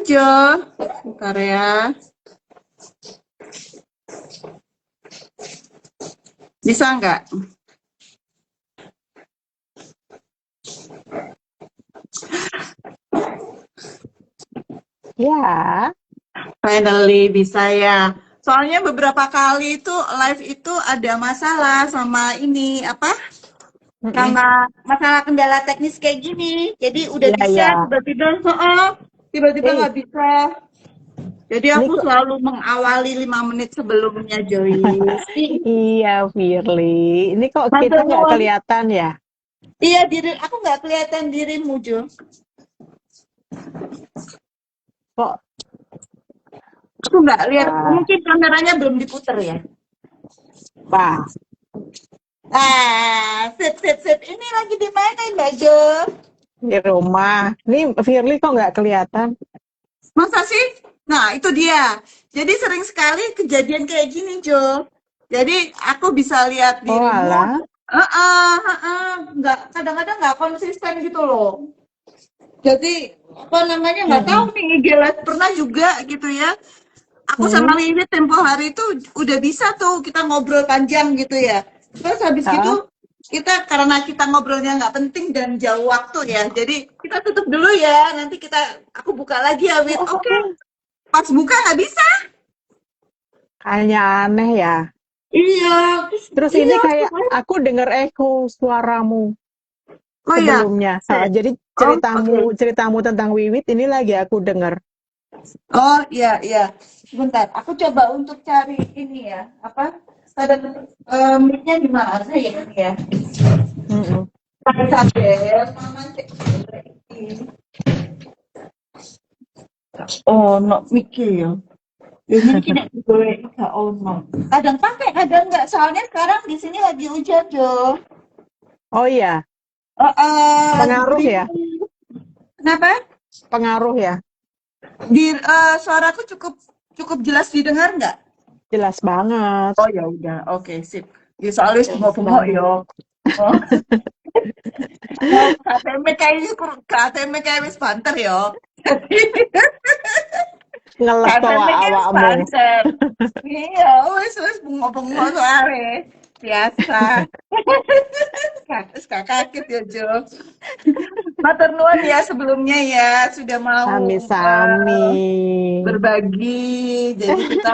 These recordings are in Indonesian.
Jo. Bentar ya. Bisa nggak? Ya, Finally bisa ya. Soalnya beberapa kali itu live itu ada masalah sama ini apa? mm-mm. Sama masalah kendala teknis kayak gini. Jadi udah Iya, bisa ya. tiba-tiba, tiba-tiba Eh, nggak bisa. Jadi ini aku kok, selalu mengawali 5 menit sebelumnya, Joyce. iya, Firly. Ini kok kita Matur nggak nuwun. kelihatan ya? Iya, aku nggak kelihatan dirimu, Jo. Kok, Aku nggak lihat. ah, Mungkin kameranya belum diputer ya. wah, Sip, sip, sip. Ini lagi di mana, Mbak Jo? di rumah. Ini Firly kok nggak kelihatan? Masa sih? Nah, itu dia. Jadi sering sekali kejadian kayak gini, Jo. Jadi aku bisa lihat Oh, dirimu. alah. Nggak, kadang-kadang nggak konsisten gitu loh. Jadi apa namanya nggak tahu Mm-mm. nih IG Live pernah juga gitu ya. Aku sama Mm-mm. Wiwit tempo hari itu udah bisa tuh kita ngobrol panjang gitu ya. Terus habis Ah, gitu kita karena kita ngobrolnya nggak penting dan jauh waktu ya. Jadi kita tutup dulu ya. Nanti aku buka lagi ya Wit. Oke. Pas buka nggak bisa. kayaknya aneh ya. Iya. Terus ini Iya. kayak aku dengar echo suaramu Oh ya. sebelumnya. Jadi Oh, oke. ceritamu tentang Wiwit ini lagi aku dengar. Oh, iya, iya. Sebentar, aku coba untuk cari ini ya. Apa? Ada mic-nya di mana ya ini ya? Mm-mm. Kabel, mama cek. Oh, no mic ya. Ini kena gue gak ono. Kadang pakai, kadang enggak. Soalnya sekarang di sini lagi hujan, Jo. Oh iya, Lagi pengaruh ya, gerimis. Kenapa? pengaruh ya. Suaraku cukup cukup jelas didengar nggak? Jelas banget, Oh ya udah, oke sip. Ya soalnya jelas bengok-bengok banget. ya. Oh. Mau KTM kayaknya KTM kayak wis banter ya. Jadi Ngeles to KTM kayak wis awakmu. banter. Iya, wis bengok-bengok soalnya. Biasa. Kakak kaget ya Jo. Matur nuwun ya sebelumnya ya sudah mau Sami-sami. berbagi. Jadi kita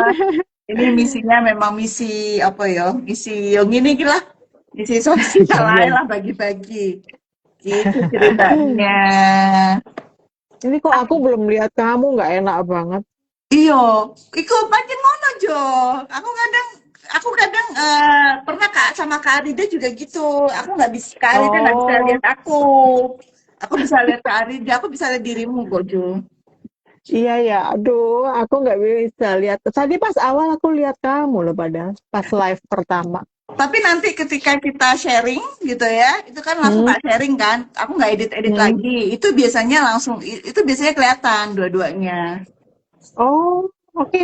ini misinya memang misi apa ya? Misi yang ini lah. Misi sosial aja lah bagi-bagi. Gitu ceritanya. Ini kok aku belum lihat kamu, nggak enak banget. Iya, iku pancen ngono Jo. Aku kadang pernah Kak sama Kak Arida juga gitu. Aku nggak bisa Kak Arida nggak bisa Oh, lihat aku. Aku bisa lihat Kak Arida, aku bisa lihat dirimu kok Jo. iya ya. Aduh, aku nggak bisa lihat. Tadi pas awal aku lihat kamu loh padahal pas live pertama. Tapi nanti ketika kita sharing gitu ya, itu kan langsung Hmm, tak sharing kan. Aku nggak edit-edit hmm. lagi. Itu biasanya kelihatan dua-duanya. Oh, oke.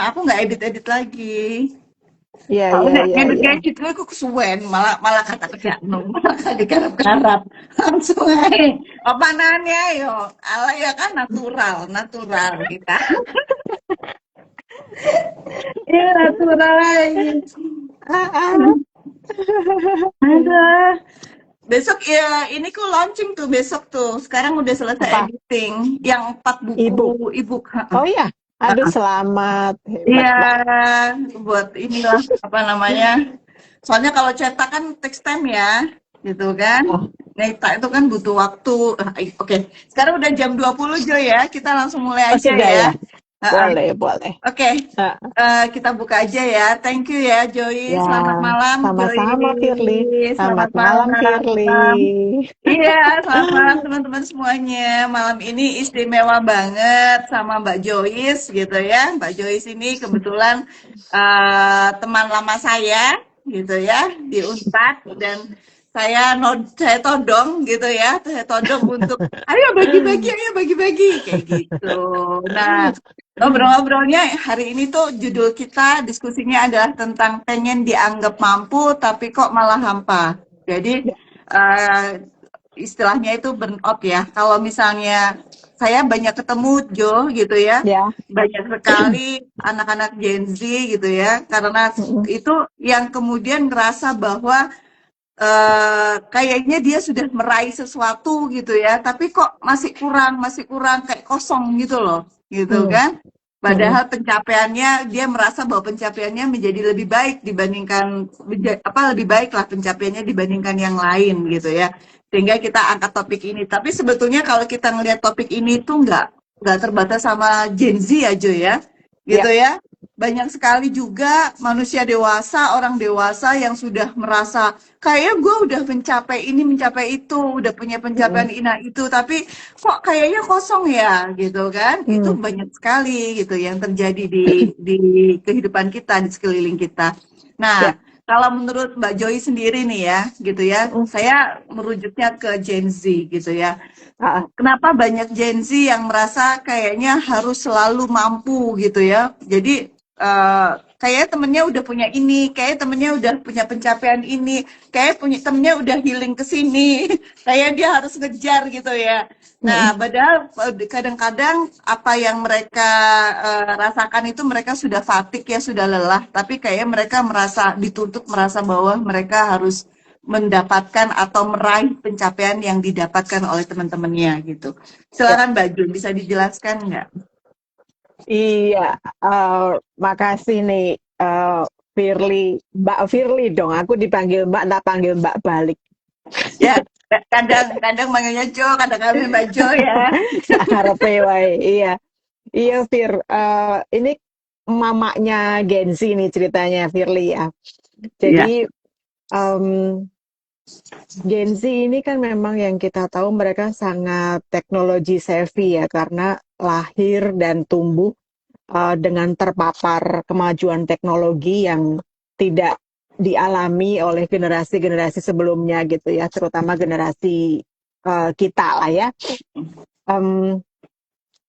Aku nggak edit-edit lagi. Iya, Kalau iya, nggak iya, iya. ngedit gitu aku kesuwen, malah malah kata kerja malah digarap-garap langsung aja. Apa nanya yo, ala ya kan natural, natural kita. Iya natural aja. Ah, ah. Ada. Besok ya ini ku launching tuh besok tuh. Sekarang udah selesai Apa? editing yang 4 Ibu. buku ebook. Oh iya. Aduh, selamat. Hebat Iya, banget. buat inilah apa namanya. Soalnya kalau cetak kan text time ya, gitu kan. Oh, Nyetak itu kan butuh waktu. Oke. Sekarang udah jam 20 Jo ya. Kita langsung mulai oh aja sudah ya. ya? Heeh. Boleh, boleh. Oke. Ah, Kita buka aja ya. Thank you ya Joy. ya, Selamat malam Joy. sama-sama Firly. Selamat Selamat malam malam. Firly. Iya, selamat malam teman-teman semuanya. Malam ini istimewa banget sama Mbak Joyce gitu ya. Mbak Joyce ini kebetulan teman lama saya gitu ya di Unpad dan saya todong gitu ya. Saya todong untuk ayo bagi-bagi kayak gitu. Nah, ngobrol-ngobrolnya hari ini tuh judul kita diskusinya adalah tentang pengen dianggap mampu tapi kok malah hampa. Jadi eh, istilahnya itu burnout ya. Kalau misalnya saya banyak ketemu Jo gitu ya, Ya. banyak sekali anak-anak Gen Z gitu ya, karena Mm-mm. itu yang kemudian ngerasa bahwa kayaknya dia sudah meraih sesuatu gitu ya, tapi kok masih kurang kayak kosong gitu loh, gitu Mm. kan? Mm-mm. Padahal pencapaiannya dia merasa bahwa pencapaiannya menjadi lebih baik dibandingkan lebih baik lah pencapaiannya dibandingkan yang lain gitu ya. Sehingga kita angkat topik ini. Tapi sebetulnya kalau kita ngelihat topik ini tuh nggak terbatas sama Gen Z aja ya, gitu Ya. ya. Banyak sekali juga manusia dewasa, orang dewasa yang sudah merasa kayak gue udah mencapai ini, mencapai itu, udah punya Mm-mm. pencapaian ini itu, tapi kok kayaknya kosong ya, gitu kan? Itu Mm. banyak sekali gitu yang terjadi di kehidupan kita, di sekeliling kita. Ya. Nah, kalau menurut Mbak Joy sendiri nih ya, gitu ya, Mm. saya merujuknya ke Gen Z gitu ya. Ah, ah. Kenapa banyak Gen Z yang merasa kayaknya harus selalu mampu gitu ya? Jadi kayak temennya udah punya ini, kayak temennya udah punya pencapaian ini, kayak punya temennya udah healing ke sini, kayak dia harus ngejar gitu ya. Nah, Mm-mm. padahal kadang-kadang apa yang mereka rasakan itu mereka sudah fatigue ya, sudah lelah, tapi kayak mereka merasa dituntut merasa bahwa mereka harus mendapatkan atau meraih pencapaian yang didapatkan oleh teman-temannya gitu. Ya. Silakan Mbak Jun, bisa dijelaskan nggak? Iya, makasih nih, Firly, Mbak Firly dong. Aku dipanggil Mbak, tak panggil Mbak balik. Ya, kadang-kadang manggilnya Jo, kadang-kadang Mbak Jo ya. Ngarepe wae. Iya, iya Fir. Ini mamanya Genzi nih ceritanya Firly ya. Iya. Jadi em, Gen Z ini kan memang yang kita tahu mereka sangat teknologi savvy ya karena lahir dan tumbuh dengan terpapar kemajuan teknologi yang tidak dialami oleh generasi-generasi sebelumnya gitu ya, terutama generasi kita lah ya. Em,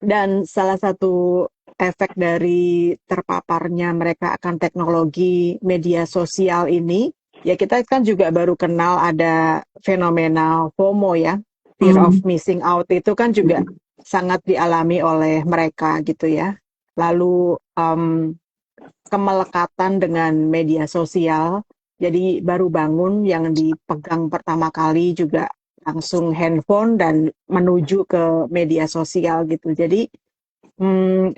dan salah satu efek dari terpaparnya mereka akan teknologi media sosial ini, ya kita kan juga baru kenal ada fenomena FOMO ya, fear of Hmm. missing out itu kan juga sangat dialami oleh mereka gitu ya. Lalu kemelekatan dengan media sosial, jadi baru bangun yang dipegang pertama kali juga langsung handphone dan menuju ke media sosial gitu. Jadi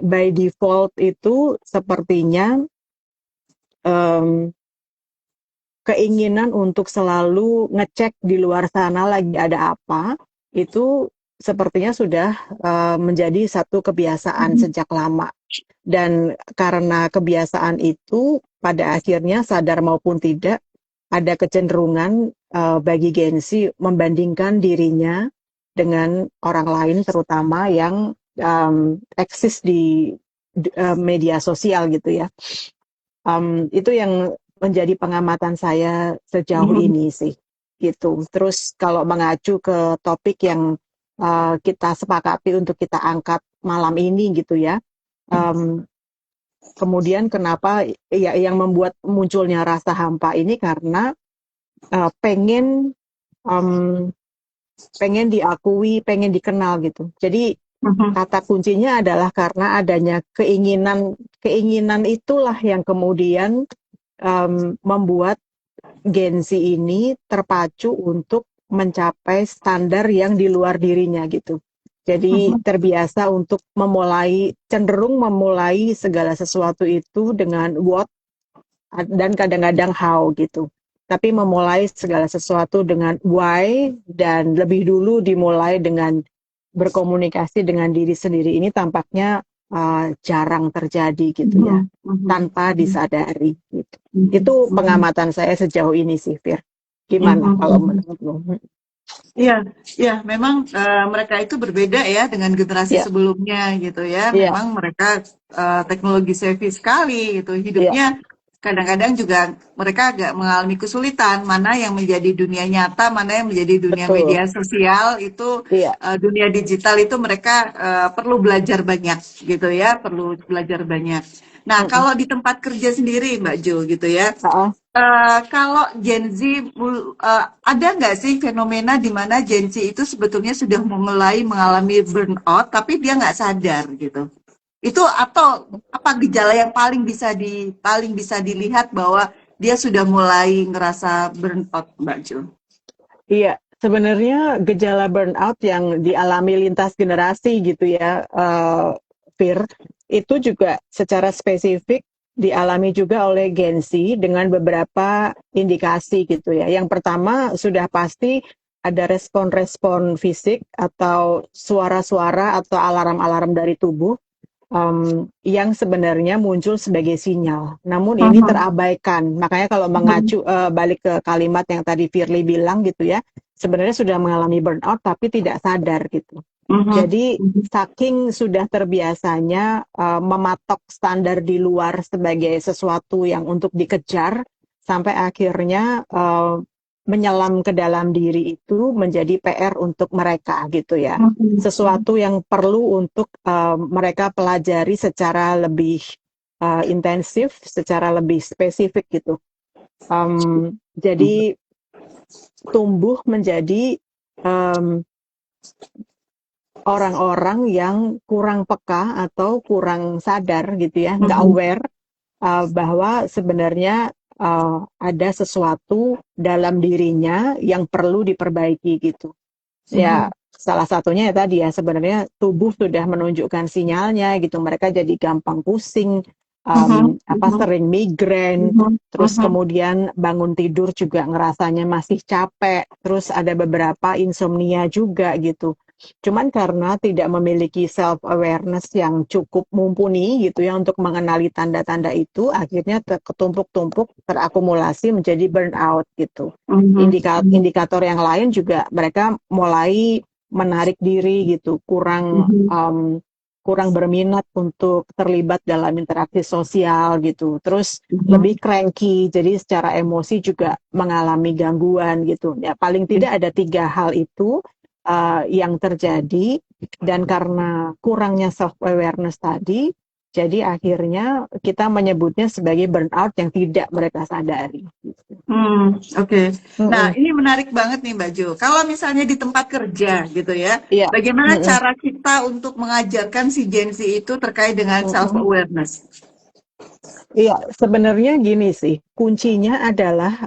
by default itu sepertinya em, keinginan untuk selalu ngecek di luar sana lagi ada apa itu sepertinya sudah menjadi satu kebiasaan sejak lama. Dan karena kebiasaan itu pada akhirnya sadar maupun tidak ada kecenderungan bagi Gen Z membandingkan dirinya dengan orang lain terutama yang eksis di media sosial gitu ya. Itu yang menjadi pengamatan saya sejauh Hmm. ini sih gitu. Terus kalau mengacu ke topik yang kita sepakati untuk kita angkat malam ini gitu ya. Um, Kemudian kenapa ya yang membuat munculnya rasa hampa ini karena pengen um, pengen diakui, pengen dikenal gitu. Jadi Hmm. kata kuncinya adalah karena adanya keinginan keinginan itulah yang kemudian membuat Gen Z ini terpacu untuk mencapai standar yang di luar dirinya gitu. Jadi Hmm. terbiasa untuk cenderung memulai segala sesuatu itu dengan what dan kadang-kadang how gitu. Tapi memulai segala sesuatu dengan why dan lebih dulu dimulai dengan berkomunikasi dengan diri sendiri ini tampaknya jarang terjadi gitu ya, Hmm. tanpa Hmm. disadari gitu. Itu Hmm. pengamatan saya sejauh ini sih, Fir. Gimana kalau Hmm. menurutmu? Iya, iya, memang mereka itu berbeda ya dengan generasi Ya, sebelumnya gitu ya. iya, Memang mereka teknologi savvy sekali gitu. iya, Hidupnya kadang-kadang juga mereka agak mengalami kesulitan mana yang menjadi dunia nyata, mana yang menjadi dunia betul. media sosial itu Iya. dunia digital itu mereka perlu belajar banyak gitu ya, perlu belajar banyak. Nah, Mm-mm. kalau di tempat kerja sendiri Mbak Jo gitu ya. Ha-ha. Kalau Gen Z, ada nggak sih fenomena di mana Gen Z itu sebetulnya sudah mulai mengalami burnout, tapi dia nggak sadar gitu. Itu atau apa gejala yang paling bisa dilihat bahwa dia sudah mulai ngerasa burnout, Mbak Jo? Iya, sebenarnya gejala burnout yang dialami lintas generasi gitu ya, Fir, itu juga secara spesifik dialami juga oleh Gen Z dengan beberapa indikasi gitu ya. Yang pertama sudah pasti ada respon-respon fisik atau suara-suara atau alarm-alarm dari tubuh yang sebenarnya muncul sebagai sinyal. Namun ini Mhm, terabaikan. Makanya kalau mhm, mengacu balik ke kalimat yang tadi Firly bilang gitu ya, sebenarnya sudah mengalami burnout tapi tidak sadar gitu. mhm, Jadi mhm, saking sudah terbiasanya mematok standar di luar sebagai sesuatu yang untuk dikejar, sampai akhirnya menyelam ke dalam diri itu menjadi PR untuk mereka gitu ya. mhm, mhm, Sesuatu yang perlu untuk mereka pelajari secara lebih intensif, secara lebih spesifik gitu. Jadi tumbuh menjadi um, orang-orang yang kurang peka atau kurang sadar gitu ya, nggak mhm, aware bahwa sebenarnya ada sesuatu dalam dirinya yang perlu diperbaiki gitu. Ya, mhm, salah satunya ya tadi ya sebenarnya tubuh sudah menunjukkan sinyalnya gitu. Mereka jadi gampang pusing, mhm, mhm, sering migrain, mhm, terus mhm, kemudian bangun tidur juga ngerasanya masih capek, terus ada beberapa insomnia juga gitu. Cuman karena tidak memiliki self awareness yang cukup mumpuni gitu ya untuk mengenali tanda-tanda itu, akhirnya ketumpuk-tumpuk terakumulasi menjadi burnout gitu. mhm, mhm, Indikator yang lain juga mereka mulai menarik diri gitu, mhm, kurang berminat untuk terlibat dalam interaksi sosial gitu. Terus lebih mhm. cranky, jadi secara emosi juga mengalami gangguan gitu. Ya paling tidak ada 3 hal itu yang terjadi dan karena kurangnya self awareness tadi, jadi akhirnya kita menyebutnya sebagai burnout yang tidak mereka sadari. Gitu. Oke. Nah, Mm-mm. ini menarik banget nih Mbak Jo. Kalau misalnya di tempat kerja gitu ya, Iya. bagaimana Mm-mm. cara kita untuk mengajarkan si Gen Z itu terkait dengan self Mm-mm. awareness? Iya, sebenarnya gini sih, kuncinya adalah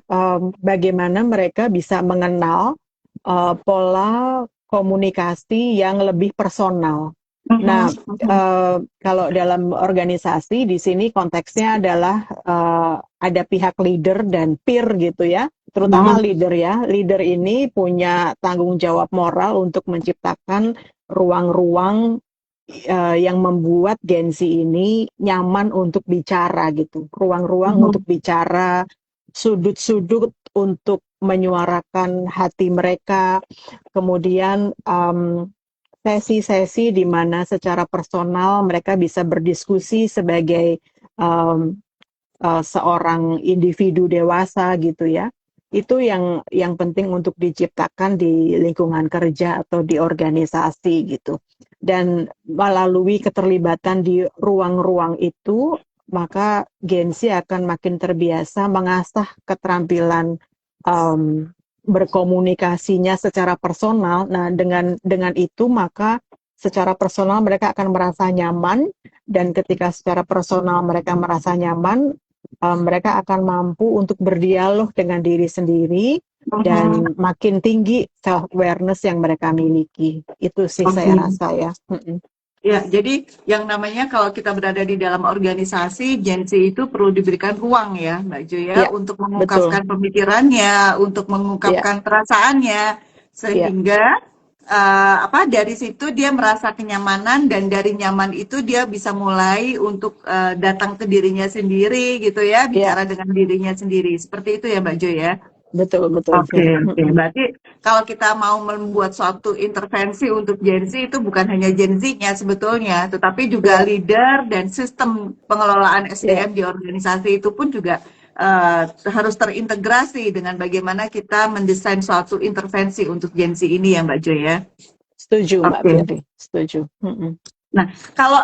bagaimana mereka bisa mengenal pola komunikasi yang lebih personal. Nah, Mhm, mhm, kalau dalam organisasi di sini konteksnya adalah ada pihak leader dan peer gitu ya, terutama mhm, leader ya. Leader ini punya tanggung jawab moral untuk menciptakan ruang-ruang yang membuat Gen Z ini nyaman untuk bicara gitu, ruang-ruang untuk mhm, bicara, sudut-sudut untuk menyuarakan hati mereka, kemudian sesi-sesi di mana secara personal mereka bisa berdiskusi sebagai um, seorang individu dewasa gitu ya. Itu yang penting untuk diciptakan di lingkungan kerja atau di organisasi gitu. Dan melalui keterlibatan di ruang-ruang itu, maka Gen Z akan makin terbiasa mengasah keterampilan berkomunikasinya secara personal. Nah, dengan itu maka secara personal mereka akan merasa nyaman dan ketika secara personal mereka merasa nyaman, mereka akan mampu untuk berdialog dengan diri sendiri mhm. dan makin tinggi self awareness yang mereka miliki. Itu sih saya Oke. rasa ya. Mm-mm. Ya, jadi yang namanya kalau kita berada di dalam organisasi, Gen Z itu perlu diberikan ruang ya, Mbak Jo ya, Ya, untuk betul. mengungkapkan pemikirannya, untuk Ya, mengungkapkan perasaannya, ya, sehingga dari situ dia merasa kenyamanan dan dari nyaman itu dia bisa mulai untuk datang ke dirinya sendiri gitu ya, ya, bicara dengan dirinya sendiri. Seperti itu ya, Mbak Jo ya. betul, betul, Oke, Fir. oke. Mm-mm. Berarti kalau kita mau membuat suatu intervensi untuk Gen Z itu bukan hanya Gen Z-nya sebetulnya, tetapi juga Ya, leader dan sistem pengelolaan ya, SDM di organisasi itu pun juga harus terintegrasi dengan bagaimana kita mendesain suatu intervensi untuk Gen Z ini ya Mbak Jo ya. setuju Mbak Oke. Firly, setuju. Mm-mm. Nah, kalau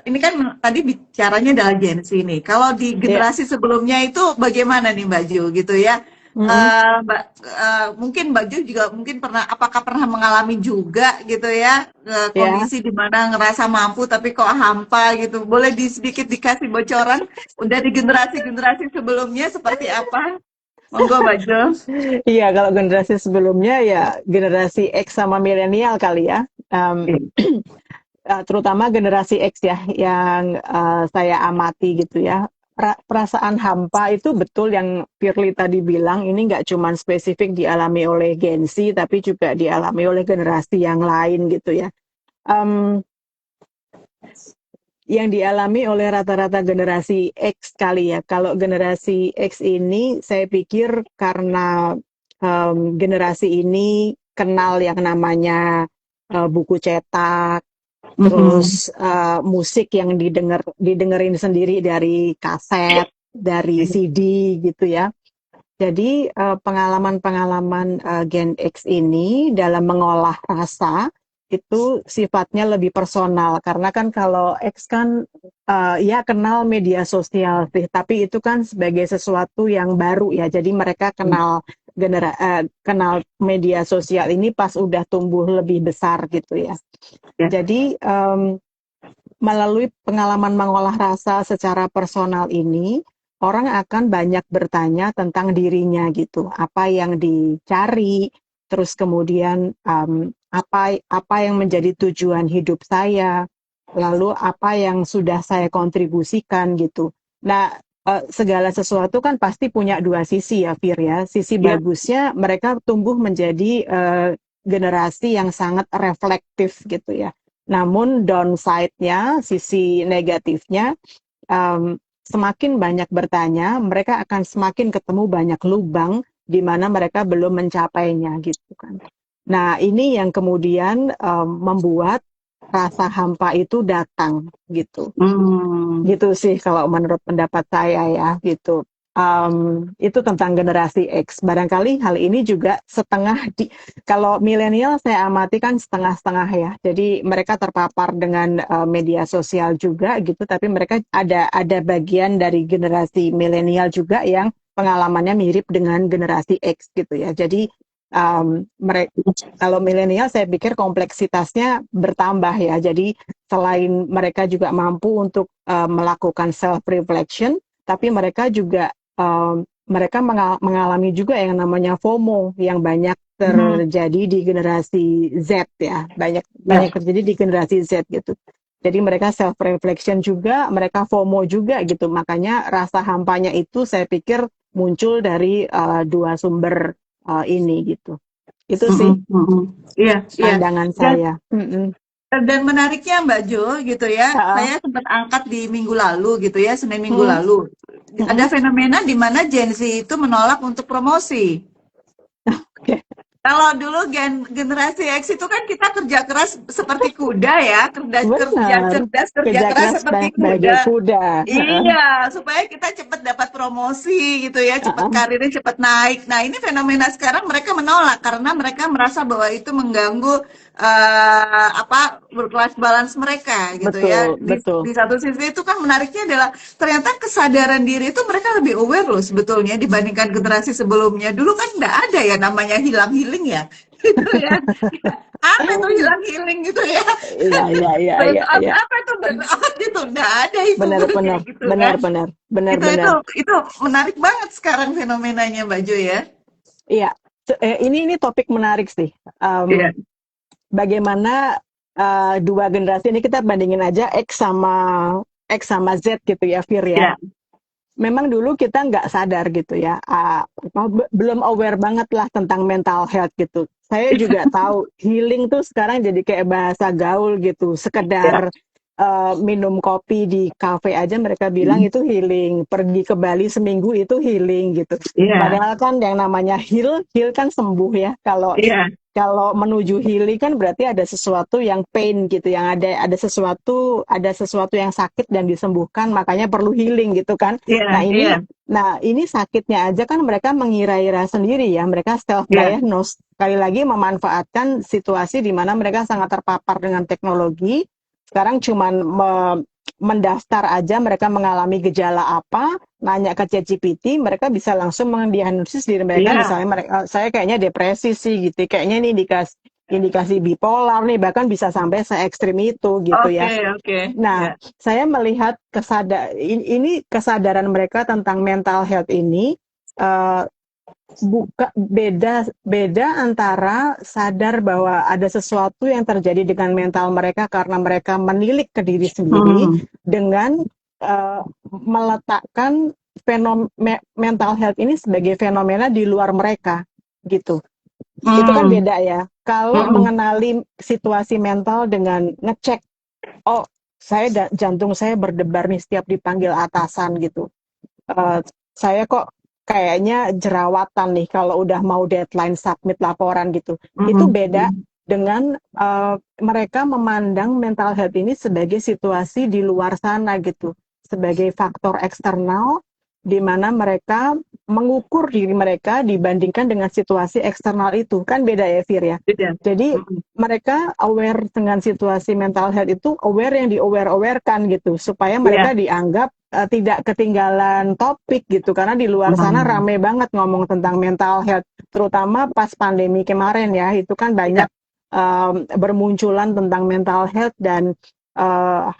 ini kan tadi bicaranya adalah Gen Z nih. Kalau di Ya. generasi sebelumnya itu bagaimana nih Mbak Ju gitu ya? Mm-mm. Mungkin Mbak Ju juga mungkin apakah pernah mengalami juga gitu ya, Ya. kondisi di mana ngerasa mampu tapi kok hampa gitu. Boleh sedikit dikasih bocoran udah di generasi-generasi sebelumnya seperti apa? Monggo Mbak Ju. Iya, kalau generasi sebelumnya ya generasi X sama milenial kali ya. Um, Terutama generasi X ya yang saya amati gitu ya. Perasaan hampa itu betul yang Firly tadi bilang, ini nggak cuma spesifik dialami oleh Gen Z tapi juga dialami oleh generasi yang lain gitu ya. Um, yang dialami oleh rata-rata generasi X kali ya. Kalau generasi X ini saya pikir karena generasi ini kenal yang namanya buku cetak, Mm-mm. terus musik yang didengerin sendiri dari kaset, dari CD gitu ya. Jadi pengalaman-pengalaman Gen X ini dalam mengolah rasa itu sifatnya lebih personal karena kan kalau X kan ya kenal media sosial sih, tapi itu kan sebagai sesuatu yang baru ya. Jadi mereka kenal media sosial ini pas udah tumbuh lebih besar gitu ya. Ya. Jadi melalui pengalaman mengolah rasa secara personal ini, orang akan banyak bertanya tentang dirinya gitu, apa yang dicari, terus kemudian apa yang menjadi tujuan hidup saya, lalu apa yang sudah saya kontribusikan gitu. Nah, segala sesuatu kan pasti punya dua sisi ya, Fir ya. Sisi Ya. bagusnya mereka tumbuh menjadi generasi yang sangat reflektif gitu ya. Namun downside-nya, sisi negatifnya, semakin banyak bertanya, mereka akan semakin ketemu banyak lubang di mana mereka belum mencapainya gitu kan. Nah, ini yang kemudian membuat rasa hampa itu datang gitu. Hmm. Gitu sih kalau menurut pendapat saya ya gitu. Itu tentang generasi X. Barangkali hal ini juga kalau milenial saya amati kan setengah-setengah ya. Jadi mereka terpapar dengan media sosial juga gitu, tapi mereka ada bagian dari generasi milenial juga yang pengalamannya mirip dengan generasi X gitu ya. Jadi mereka kalau milenial saya pikir kompleksitasnya bertambah ya. Jadi selain mereka juga mampu untuk melakukan self reflection, tapi mereka juga mereka mengalami juga yang namanya FOMO yang banyak Hmm. terjadi di generasi Z ya, Ya. banyak terjadi di generasi Z gitu. Jadi mereka self reflection juga, mereka FOMO juga gitu. Makanya rasa hampanya itu saya pikir muncul dari dua sumber ini gitu. Itu Mm-mm, sih mm-mm. Iya, iya. pandangan Dan saya. Mm-mm. dan menariknya Mbak Jo gitu ya, Ha-ha. saya sempat angkat di minggu lalu gitu ya, Senin minggu Mm. lalu. Ada Mm-mm. fenomena di mana Gen Z itu menolak untuk promosi. Oke. Kalau dulu generasi X itu kan kita kerja keras seperti kuda ya, kerja Benar. cerdas, kerja Kerja keras keras seperti bagai kuda. kuda. Ha-ha. Iya, supaya kita cepat dapat promosi gitu ya, cepat Ha-ha. karirnya cepat naik. Nah, ini fenomena sekarang mereka menolak karena mereka merasa bahwa itu mengganggu apa work life balance mereka gitu ya. Betul, betul. Di satu sisi itu kan menariknya adalah ternyata kesadaran diri itu mereka lebih aware loh sebetulnya dibandingkan generasi sebelumnya. Dulu kan nggak ada ya namanya hilang healing ya. Gitu ya. Apa itu hilang healing gitu ya? Iya, iya, iya, iya, Burnout iya. apa itu burnout gitu nggak ada Benar, hitungannya benar, gitu benar, kan. benar, benar, Itu itu benar. itu menarik banget sekarang fenomenanya Mbak Jo ya. Iya. Ini topik menarik sih. Iya, Bagaimana dua generasi ini kita bandingin aja X sama Z gitu ya, Fir ya. iya, Memang dulu kita nggak sadar gitu ya, belum aware banget lah tentang mental health gitu. Saya juga tahu healing tuh sekarang jadi kayak bahasa gaul gitu, iya. sekedar minum kopi di kafe aja mereka bilang Mm, itu healing, pergi ke Bali seminggu itu healing gitu. iya, Padahal kan yang namanya heal kan sembuh ya. Kalau iya, kalau menuju healing kan berarti ada sesuatu yang pain gitu, yang ada sesuatu yang sakit dan disembuhkan, makanya perlu healing gitu kan. iya, Nah iya, ini sakitnya aja kan mereka mengira-ira sendiri ya, mereka self iya, diagnose. Sekali lagi memanfaatkan situasi di mana mereka sangat terpapar dengan teknologi, Sekarang cuman mendaftar aja mereka mengalami gejala apa, nanya ke ChatGPT, mereka bisa langsung mendiagnosis diri mereka, Iya, misalnya mereka, saya kayaknya depresi sih gitu, kayaknya ini indikasi bipolar nih, bahkan bisa sampai se ekstrim itu gitu oke, ya. oke, Nah, ya. saya melihat ini kesadaran mereka tentang mental health ini eh, beda antara sadar bahwa ada sesuatu yang terjadi dengan mental mereka karena mereka menilik ke diri sendiri Hmm, dengan meletakkan mental health ini sebagai fenomena di luar mereka gitu. Itu kan hmm, beda ya. Kalau hmm, mengenali situasi mental dengan ngecek, oh saya jantung saya berdebar nih setiap dipanggil atasan gitu. Eh, saya kok kayaknya jerawatan nih kalau udah mau deadline submit laporan gitu. Itu hmm, beda hmm, dengan mereka memandang mental health ini sebagai situasi di luar sana gitu, sebagai faktor eksternal di mana mereka mengukur diri mereka dibandingkan dengan situasi eksternal itu. Kan beda ya, Fir ya. beda. Jadi Hmm, mereka aware dengan situasi mental health itu, aware yang di-aware-awarekan gitu, supaya iya. mereka dianggap tidak ketinggalan topik gitu, karena di luar sana Hmm, rame banget ngomong tentang mental health, terutama pas pandemi kemarin ya, itu kan iya. banyak bermunculan tentang mental health dan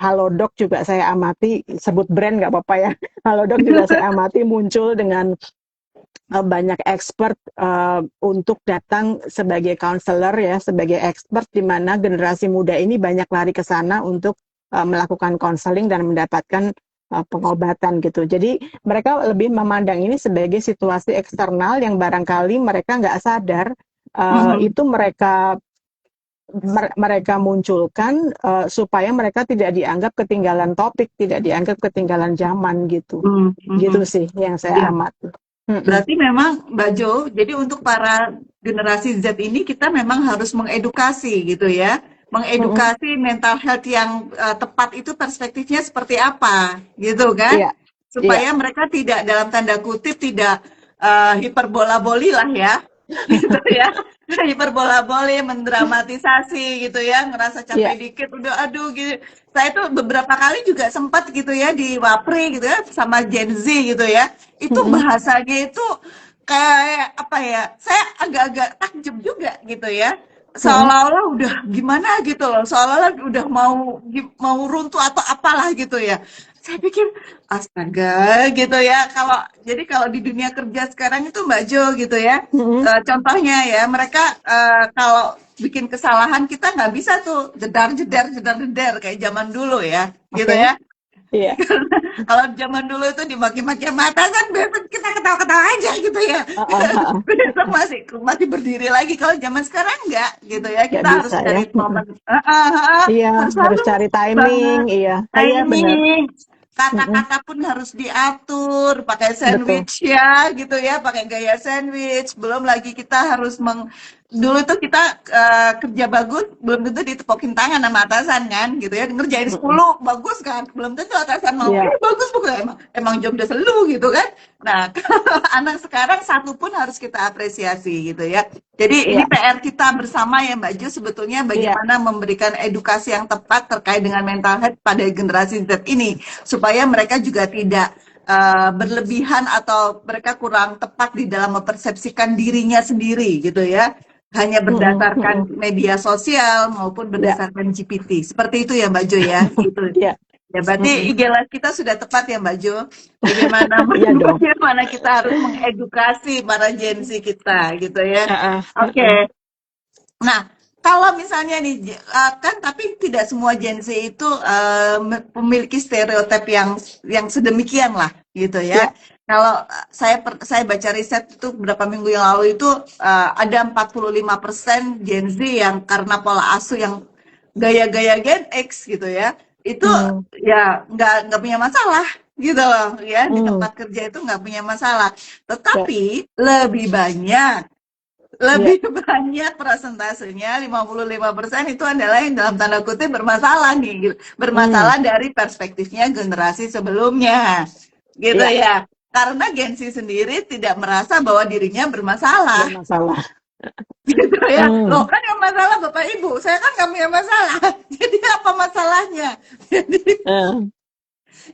Halodoc juga saya amati, sebut brand nggak apa-apa ya, Halodoc juga saya amati muncul dengan banyak expert untuk datang sebagai counselor ya, sebagai expert di mana generasi muda ini banyak lari ke sana untuk melakukan counseling dan mendapatkan pengobatan gitu. Jadi mereka lebih memandang ini sebagai situasi eksternal yang barangkali mereka nggak sadar Hmm, itu mereka munculkan supaya mereka tidak dianggap ketinggalan topik, tidak dianggap ketinggalan zaman gitu. hmm, Gitu hmm. sih yang saya Iya. amati. Mm-mm. Berarti memang Mbak Jo, jadi untuk para generasi Z ini kita memang harus mengedukasi gitu ya. Mm-mm. Mengedukasi mental health yang tepat itu perspektifnya seperti apa gitu kan. Iya, iya. Supaya mereka tidak dalam tanda kutip tidak hiperbola-boli lah ya. Gitu ya. Hiperbola-boli, mendramatisasi gitu ya, ngerasa capek Iya, dikit udah aduh gitu. Saya tuh beberapa kali juga sempat gitu ya di Wapri gitu ya sama Gen Z gitu ya. Itu mhm, bahasanya itu kayak apa ya? Saya agak-agak takjub juga gitu ya. mhm, Seolah-olah udah gimana gitu loh, seolah-olah udah mau runtuh atau apalah gitu ya. Saya pikir astaga gitu ya. Kalau di dunia kerja sekarang itu Mbak Jo gitu ya. mhm, Contohnya ya, mereka kalau bikin kesalahan kita nggak bisa tuh jedar jedar kayak zaman dulu ya, gitu oke, ya. iya, Kalau zaman dulu itu dimaki-maki sama atasan, besok kita ketawa-ketawa aja gitu ya. heeh heeh, Besok masih masih berdiri lagi. Kalau zaman sekarang enggak gitu ya. nggak Kita harus bisa ya, cari mhm, momen. iya, Harus harus selalu cari timing, banget. iya, Nah iya benar, ini mhm, kata-kata pun harus diatur, pakai betul, sandwich ya gitu ya, pakai gaya sandwich. Belum lagi kita harus dulu tuh kita kerja bagus belum tentu ditepokin tangan sama atasan kan gitu ya, ngerjain mhm, 10 bagus kan belum tentu atasan mau iya, bagus bukan emang job desk lu gitu kan. Nah kalau anak sekarang satu pun harus kita apresiasi gitu ya. Jadi ini iya, PR kita bersama ya Mbak Ju, sebetulnya iya, bagaimana memberikan edukasi yang tepat terkait dengan mental health pada generasi Z ini supaya mereka juga tidak berlebihan atau mereka kurang tepat di dalam mempersepsikan dirinya sendiri gitu ya, hanya mhm berdasarkan mhm, media sosial maupun iya, berdasarkan GPT. Seperti itu ya Mbak Jo ya, gitu. iya, Ya berarti mhm, IG live kita sudah tepat ya Mbak Jo. Bagaimana iya dong, bagaimana kita harus mengedukasi para Gen Z kita gitu ya. heeh heeh, Oke. Nah, kalau misalnya nih, kan tapi tidak semua Gen Z itu memiliki stereotip yang sedemikian lah, gitu ya. iya, Kalau saya baca riset itu beberapa minggu yang lalu itu ada 45% Gen Z yang karena pola asuh yang gaya-gaya Gen X gitu ya, itu mmm, ya nggak punya masalah gitu loh ya di mmm, tempat kerja itu nggak punya masalah. iya, Tetapi lebih banyak iya, lebih banyak persentasenya 55% itu adalah yang dalam tanda kutip bermasalah nih gitu. mmm, Bermasalah dari perspektifnya generasi sebelumnya gitu iya, ya, karena Gen Z sendiri tidak merasa bahwa dirinya bermasalah bermasalah, gitu ya. Loh Hmm. kan yang masalah Bapak Ibu, saya kan nggak punya masalah. Jadi apa masalahnya? Jadi Eh,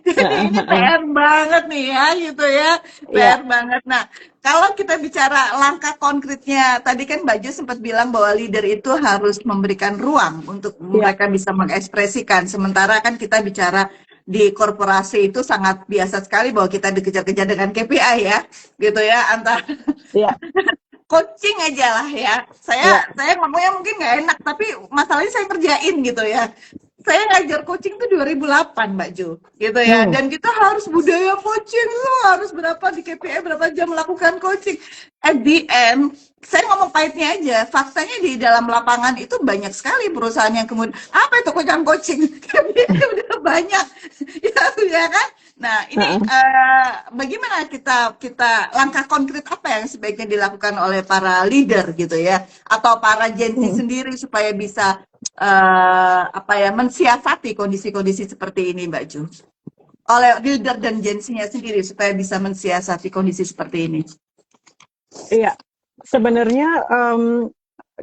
Jadi ini PR banget nih ya, gitu ya, Ya, PR banget. Nah, kalau kita bicara langkah konkretnya, tadi kan Mbak Jo sempat bilang bahwa leader itu harus memberikan ruang untuk ya, mereka bisa mengekspresikan. Sementara kan kita bicara di korporasi itu sangat biasa sekali bahwa kita dikejar-kejar dengan KPI ya, gitu ya, antara ya, coaching aja lah ya. ya. Saya ngomongnya mungkin nggak enak, tapi masalahnya saya kerjain gitu ya. Saya ngajar coaching tuh 2008 Mbak Ju, gitu ya. Hmm. Dan kita harus budaya coaching, harus berapa di KPI, berapa jam melakukan coaching. At the end, saya ngomong pahitnya aja, faktanya di dalam lapangan itu banyak sekali perusahaan yang kemudian, apa itu coaching? KPI udah banyak, ya kan? Nah, ini Heeh. bagaimana kita kita langkah konkret apa yang sebaiknya dilakukan oleh para leader gitu ya, atau para Gen Z Hmm. sendiri supaya bisa apa ya mensiasati kondisi-kondisi seperti ini, Mbak Ju. Oleh leader dan Gen Z-nya sendiri supaya bisa mensiasati kondisi seperti ini. Iya, sebenarnya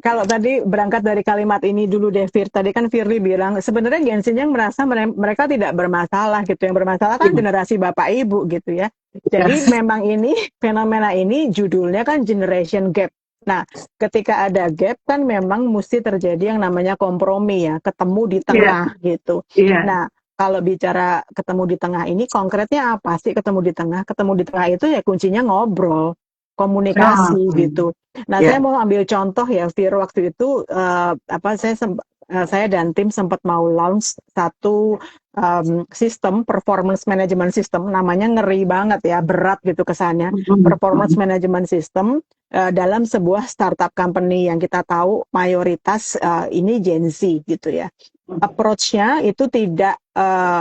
kalau tadi berangkat dari kalimat ini dulu deh, tadi kan Firly bilang sebenarnya Gen Z yang merasa mereka tidak bermasalah gitu, yang bermasalah kan Iya. generasi bapak ibu gitu ya. Jadi memang ini fenomena ini judulnya kan generation gap. Nah, ketika ada gap kan memang mesti terjadi yang namanya kompromi ya, ketemu di Iya, tengah gitu. iya. Nah, kalau bicara ketemu di tengah ini konkretnya apa sih ketemu di tengah? Ketemu di tengah itu ya kuncinya ngobrol, Oh, komunikasi gitu. Nah, saya iya. mau ambil contoh ya, Fir, waktu itu saya dan tim sempat mau launch satu sistem performance management system, namanya ngeri banget ya, berat gitu kesannya. Performance management system dalam sebuah startup company yang kita tahu mayoritas ini Gen Z gitu ya. Approach-nya itu tidak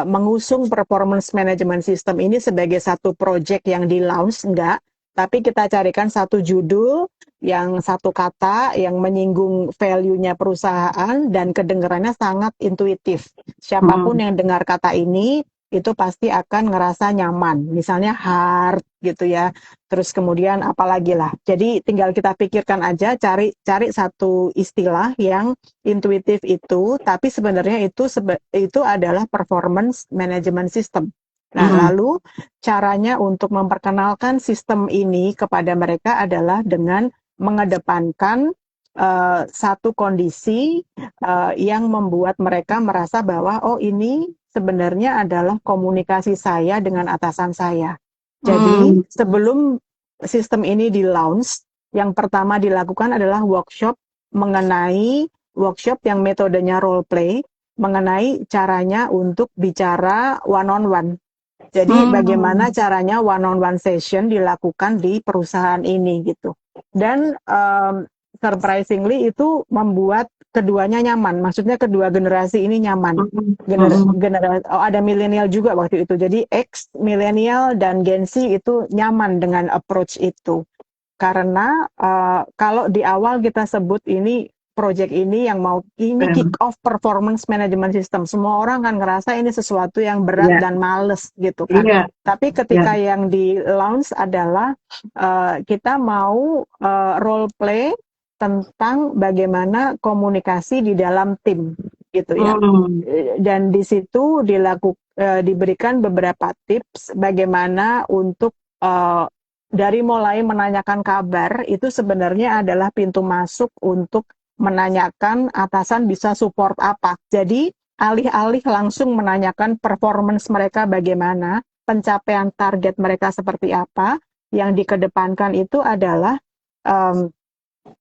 mengusung performance management system ini sebagai satu project yang di launch, enggak, tapi kita carikan satu judul yang satu kata yang menyinggung value-nya perusahaan dan kedengarannya sangat intuitif. Siapapun yang dengar kata ini itu pasti akan ngerasa nyaman. Misalnya hard gitu ya. Terus kemudian apalagi lah. Jadi tinggal kita pikirkan aja, cari cari satu istilah yang intuitif itu, tapi sebenarnya itu adalah performance management system. Nah, lalu caranya untuk memperkenalkan sistem ini kepada mereka adalah dengan mengedepankan satu kondisi yang membuat mereka merasa bahwa oh ini sebenarnya adalah komunikasi saya dengan atasan saya. Jadi sebelum sistem ini di launch, yang pertama dilakukan adalah workshop yang metodenya role play mengenai caranya untuk bicara one on one. Jadi bagaimana caranya one on one session dilakukan di perusahaan ini gitu. Dan surprisingly itu membuat keduanya nyaman. Maksudnya kedua generasi ini nyaman. Ada milenial juga waktu itu. Jadi X milenial dan Gen Z itu nyaman dengan approach itu. Karena kalau di awal kita sebut ini project ini yang mau ini kick off performance management system, semua orang kan ngerasa ini sesuatu yang berat Iya, dan males gitu kan. iya, Tapi iya. ketika yang di launch adalah kita mau role play tentang bagaimana komunikasi di dalam tim gitu ya. Dan di situ diberikan beberapa tips bagaimana untuk dari mulai menanyakan kabar itu sebenarnya adalah pintu masuk untuk menanyakan atasan bisa support apa. Jadi alih-alih langsung menanyakan performance mereka bagaimana, pencapaian target mereka seperti apa, yang dikedepankan itu adalah um,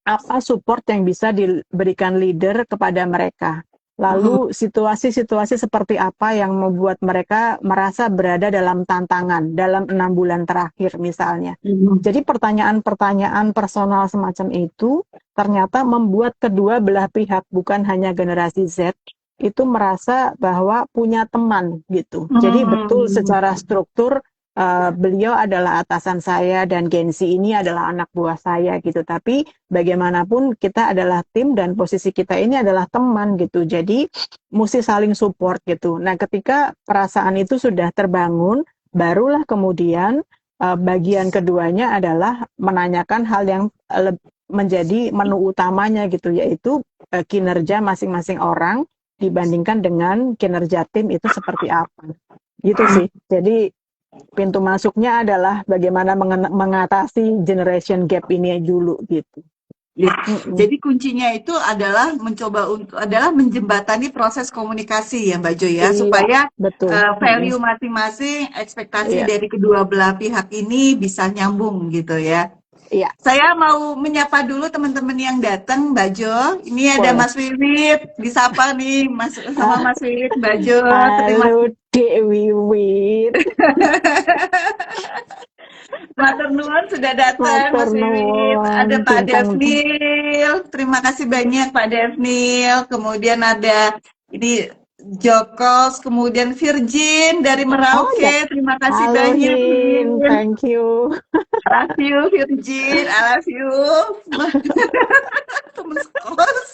apa support yang bisa diberikan leader kepada mereka. Lalu situasi-situasi seperti apa yang membuat mereka merasa berada dalam tantangan dalam 6 bulan terakhir misalnya. Jadi pertanyaan-pertanyaan personal semacam itu ternyata membuat kedua belah pihak, bukan hanya generasi Z, itu merasa bahwa punya teman gitu. Jadi betul secara struktur beliau adalah atasan saya dan Gen Z ini adalah anak buah saya gitu. Tapi bagaimanapun kita adalah tim dan posisi kita ini adalah teman gitu. Jadi mesti saling support gitu. Nah, ketika perasaan itu sudah terbangun, barulah kemudian bagian keduanya adalah menanyakan hal yang menjadi menu utamanya gitu, yaitu kinerja masing-masing orang dibandingkan dengan kinerja tim itu seperti apa. Gitu sih. Jadi pintu masuknya adalah bagaimana mengatasi generation gap ini dulu gitu. Ya, jadi kuncinya itu adalah menjembatani proses komunikasi ya Mbak Jo ya, Iya, supaya betul. value masing-masing, ekspektasi Iya, dari kedua belah pihak ini bisa nyambung gitu ya. iya, Saya mau menyapa dulu teman-teman yang datang, Mbak Jo. Ini ada boleh. Mas Wiwit, disapa nih Mas sama Ah, Mas Wiwit, Mbak Jo. Terima halo Dek Wiwit, Matur nuwun sudah datang matur Mas Wiwit. nuwun, Ada Pak bintang. Devnil. Terima kasih banyak Pak Devnil. Kemudian ada ini Jokos, kemudian Virgin dari Oh ya, Merauke. Terima kasih halo banyak Hin, Virgin. thank you. I love you Virgin. I love you. Teman sekos.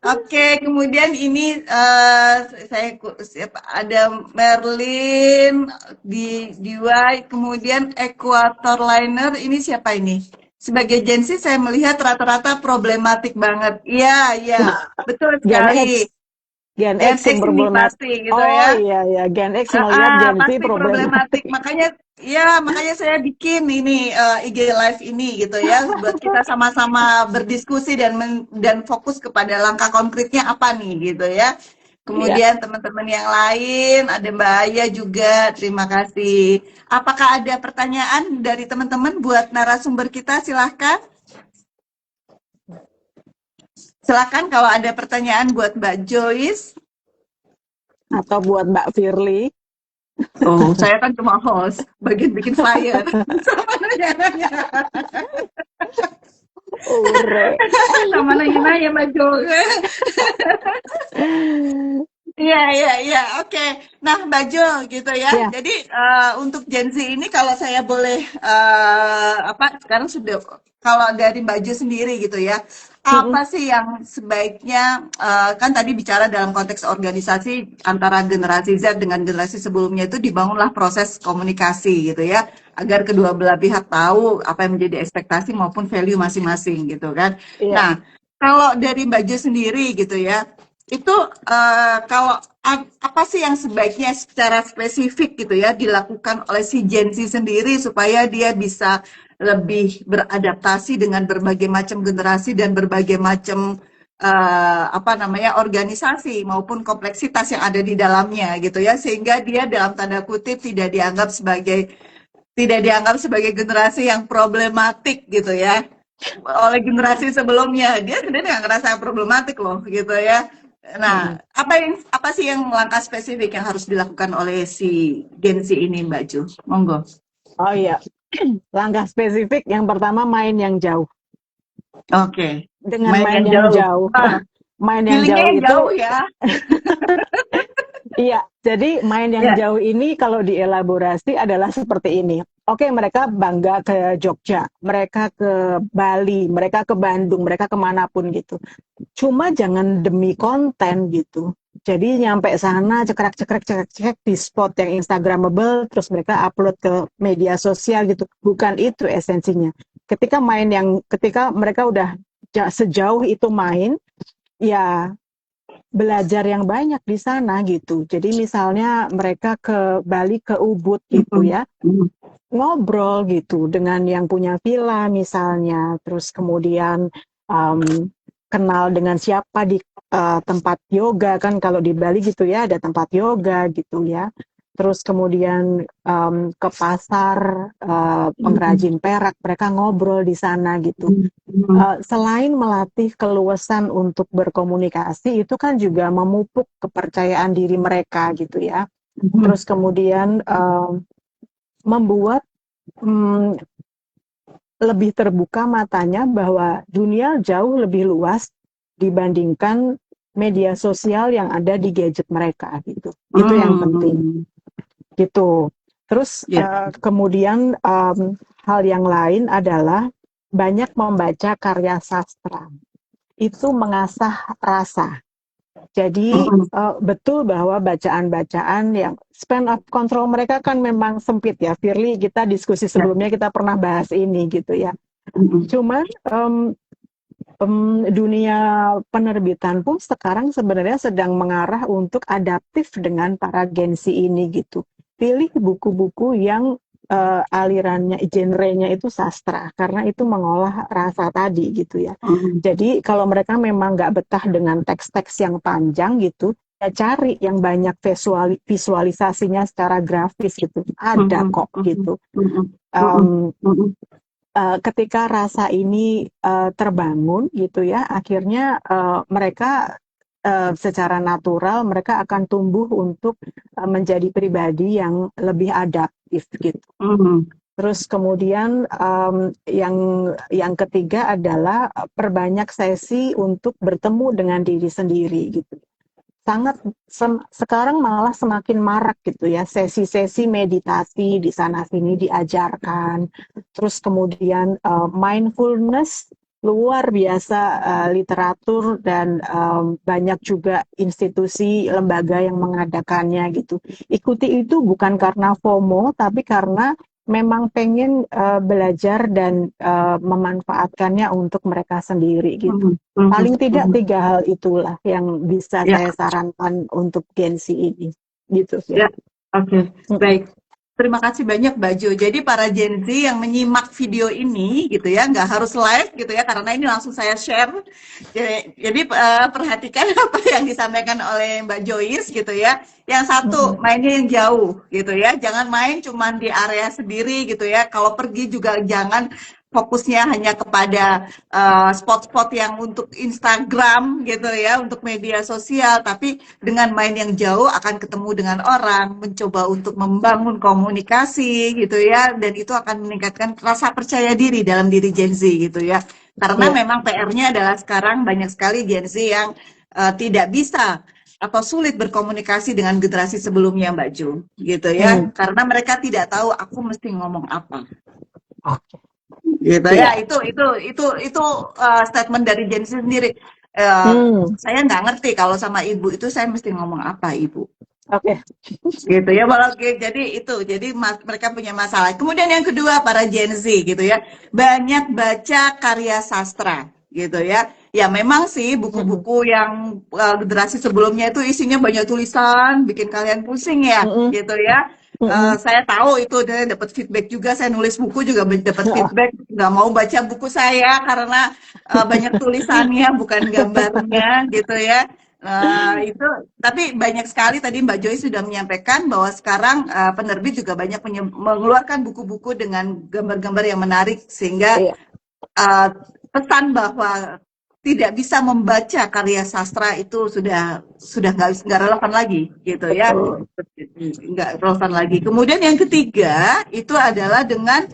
Oke, kemudian ini siapa ada Merlin di Y, kemudian Equator Liner ini siapa ini? Sebagai Gen Z saya melihat rata-rata problematik banget. Iya, iya, betul Gen sekali. X, Gen Gen X yang X ini problematik. pasti gitu Oh ya. iya ya, Gen X melihat Gen Z Pasti problematik. problematik. Makanya saya bikin ini IG Live ini gitu ya, buat kita sama-sama berdiskusi dan fokus kepada langkah konkretnya apa nih gitu ya. Iya. Kemudian teman-teman yang lain, ada Mbak Aya juga, terima kasih. Apakah ada pertanyaan dari teman-teman buat narasumber kita? Silahkan. Silahkan kalau ada pertanyaan buat Mbak Joyce. Atau buat Mbak Firly. Oh, saya kan cuma host, bagian bikin flyer. Sama nanya-nanya. Ure. Sama nanya-nanya Mbak Jo. Iya, iya, iya. Oke. Nah, Mbak Jo gitu ya. Ya, Jadi untuk Gen Z ini kalau saya boleh sekarang sudah kalau dari Mbak Jo sendiri gitu ya. mm-mm. Apa sih yang sebaiknya kan tadi bicara dalam konteks organisasi antara generasi Z dengan generasi sebelumnya itu dibangunlah proses komunikasi gitu ya agar kedua belah pihak tahu apa yang menjadi ekspektasi maupun value masing-masing gitu kan. Iya. Nah, kalau dari Mbak Jo sendiri gitu ya, itu kalau apa sih yang sebaiknya secara spesifik gitu ya dilakukan oleh si Gen Z sendiri supaya dia bisa lebih beradaptasi dengan berbagai macam generasi dan berbagai macam organisasi maupun kompleksitas yang ada di dalamnya gitu ya sehingga dia dalam tanda kutip tidak dianggap sebagai generasi yang problematik gitu ya oleh generasi sebelumnya dia sebenarnya nggak ngerasa problematik loh gitu ya. Nah, Mm-mm. apa sih yang langkah spesifik yang harus dilakukan oleh si Gen Z ini, Mbak Ju? Monggo. Oh iya, langkah spesifik yang pertama main yang jauh. Oke, Dengan main main yang yang jauh. jauh, Ah, main yang healingnya jauh yang itu, jauh ya. iya. Jadi main yang Ya. jauh ini kalau dielaborasi adalah seperti ini. Oke, mereka bangga ke Jogja, mereka ke Bali, mereka ke Bandung, mereka kemanapun gitu. Cuma jangan demi konten gitu. Jadi nyampe sana cekrek di spot yang Instagramable, terus mereka upload ke media sosial gitu. Bukan itu esensinya. Ketika mereka udah sejauh itu main, ya belajar yang banyak di sana gitu. Jadi misalnya mereka ke Bali, ke Ubud gitu Mhm. ya, ngobrol gitu dengan yang punya villa misalnya, terus kemudian um, kenal dengan siapa di tempat yoga kan kalau di Bali gitu ya ada tempat yoga gitu ya. Terus kemudian ke pasar pengrajin perak mereka ngobrol di sana gitu. Selain melatih keluasan untuk berkomunikasi itu kan juga memupuk kepercayaan diri mereka gitu ya. Terus kemudian membuat hmm, lebih terbuka matanya bahwa dunia jauh lebih luas dibandingkan media sosial yang ada di gadget mereka gitu. Itu yang penting gitu. Terus Ya. kemudian hal yang lain adalah banyak membaca karya sastra. Itu mengasah rasa. Jadi betul bahwa bacaan-bacaan yang span of control mereka kan memang sempit ya. Firly, kita diskusi sebelumnya kita pernah bahas ini gitu ya. Cuman dunia penerbitan pun sekarang sebenarnya sedang mengarah untuk adaptif dengan para Gen Z ini gitu. Pilih buku-buku yang alirannya, genrenya itu sastra, karena itu mengolah rasa tadi gitu ya. Mhm. Jadi kalau mereka memang nggak betah dengan teks-teks yang panjang gitu, ya cari yang banyak visualisasinya secara grafis gitu. Ada Mhm. kok Mhm. gitu. Mhm. Mhm. Um, Mhm. Ketika rasa ini terbangun gitu ya, akhirnya mereka secara natural mereka akan tumbuh untuk menjadi pribadi yang lebih adaptif gitu. Mhm. Terus kemudian yang ketiga adalah perbanyak sesi untuk bertemu dengan diri sendiri gitu. Sekarang malah semakin marak gitu ya, sesi-sesi meditasi di sana sini diajarkan. Terus kemudian mindfulness luar biasa, literatur dan banyak juga institusi lembaga yang mengadakannya gitu. Ikuti itu bukan karena FOMO tapi karena memang pengen belajar dan memanfaatkannya untuk mereka sendiri gitu. Mhm. Mhm. Paling tidak Mhm. 3 hal itulah yang bisa Ya. saya sarankan untuk Gen Z ini, gitu ya. Ya, oke, Mhm, baik. Terima kasih banyak Mbak Jo. Jadi para Gen Z yang menyimak video ini gitu ya, nggak harus live gitu ya, karena ini langsung saya share. Jadi, perhatikan apa yang disampaikan oleh Mbak Joyce gitu ya. Yang satu, mhm, mainnya yang jauh gitu ya. Jangan main cuman di area sendiri gitu ya. Kalau pergi juga jangan fokusnya hanya kepada spot-spot yang untuk Instagram gitu ya, untuk media sosial, tapi dengan main yang jauh akan ketemu dengan orang, mencoba untuk membangun komunikasi gitu ya, dan itu akan meningkatkan rasa percaya diri dalam diri Gen Z gitu ya. Karena iya, memang PR-nya adalah sekarang banyak sekali Gen Z yang tidak bisa atau sulit berkomunikasi dengan generasi sebelumnya Mbak Ju gitu ya, mhm, karena mereka tidak tahu aku mesti ngomong apa oke, gitu ya. iya, Itu statement dari Gen Z sendiri. hmm, Saya nggak ngerti kalau sama ibu itu saya mesti ngomong apa ibu oke, gitu ya. Walau jadi itu jadi mereka punya masalah. Kemudian yang kedua para Gen Z gitu ya, banyak baca karya sastra gitu ya. Ya memang sih mhm, buku-buku yang generasi sebelumnya itu isinya banyak tulisan bikin kalian pusing ya mhm, gitu ya. mhm, Saya tahu itu dan dapat feedback juga, saya nulis buku juga dapat heeh, feedback, nggak mau baca buku saya karena banyak tulisannya bukan gambarnya gitu ya. Itu tapi banyak sekali tadi Mbak Joy sudah menyampaikan bahwa sekarang penerbit juga banyak mengeluarkan buku-buku dengan gambar-gambar yang menarik sehingga iya, uh, pesan bahwa tidak bisa membaca karya sastra itu sudah nggak relevan lagi gitu ya, betul, nggak relevan lagi. Kemudian yang ketiga itu adalah dengan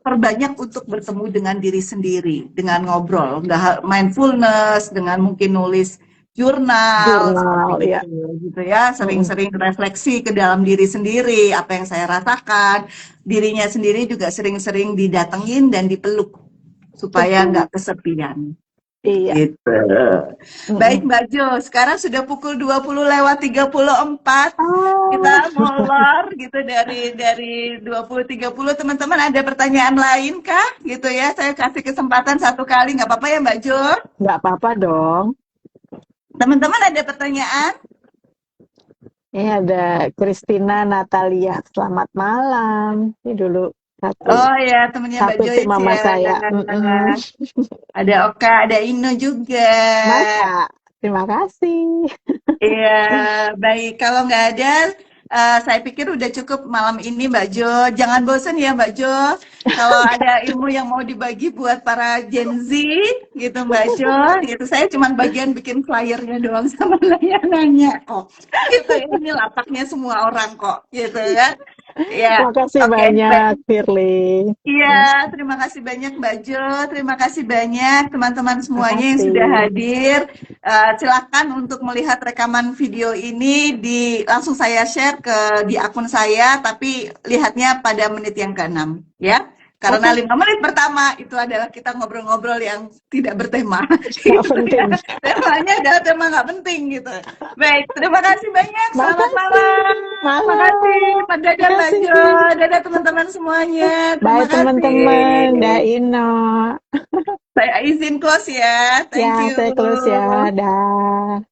perbanyak untuk bertemu dengan diri sendiri, dengan ngobrol, nggak mindfulness, dengan mungkin nulis jurnal jurnal, seperti iya, itu gitu ya, mhm, sering-sering refleksi ke dalam diri sendiri, apa yang saya rasakan, dirinya sendiri juga sering-sering didatengin dan dipeluk supaya betul, nggak kesepian. iya, Gitu. Baik mhm. Mbak Jo, sekarang sudah pukul 20:34. Kita Ah, molor gitu dari 20:30. Teman-teman ada pertanyaan lain kah? Gitu ya. Saya kasih kesempatan satu kali, nggak apa-apa ya Mbak Jo. nggak apa-apa dong. Teman-teman ada pertanyaan? Ini ada Christina Natalia, selamat malam. Ini dulu satu Oh ya, temennya Mbak satu tim Joyce mama ya. saya. Mm-mm. Ada Oka, ada Ino juga. Masa? Terima kasih. Iya, baik. Kalau nggak ada, saya pikir udah cukup malam ini, Mbak Jo. Jangan bosan ya, Mbak Jo. Kalau ada ilmu yang mau dibagi buat para Gen Z, gitu, Mbak Jo. Gitu, saya cuma bagian bikin flyernya doang sama nanya-nanya kok. Gitu, ini lapaknya semua orang kok, gitu ya. Ya, Makasih oke. banyak, Firly. Iya, terima kasih banyak Mbak Jo, terima kasih banyak teman-teman semuanya yang sudah Makasih. hadir. Silakan untuk melihat rekaman video ini langsung saya share di akun saya, tapi lihatnya pada menit yang ke-6 ya. Karena Oke, 5 menit pertama itu adalah kita ngobrol-ngobrol yang tidak bertema, nggak gitu ya. penting. Temanya adalah tema nggak penting gitu. Baik, terima kasih banyak. Selamat malam. Makasih. Makasih, Malam. Pak Dada, Mbak Jo. Makasih. Dadah teman-teman semuanya. Bye Terima teman-teman. kasih. Dah Ino. Saya izin close ya. Ya, Thank saya close ya. you. Dah.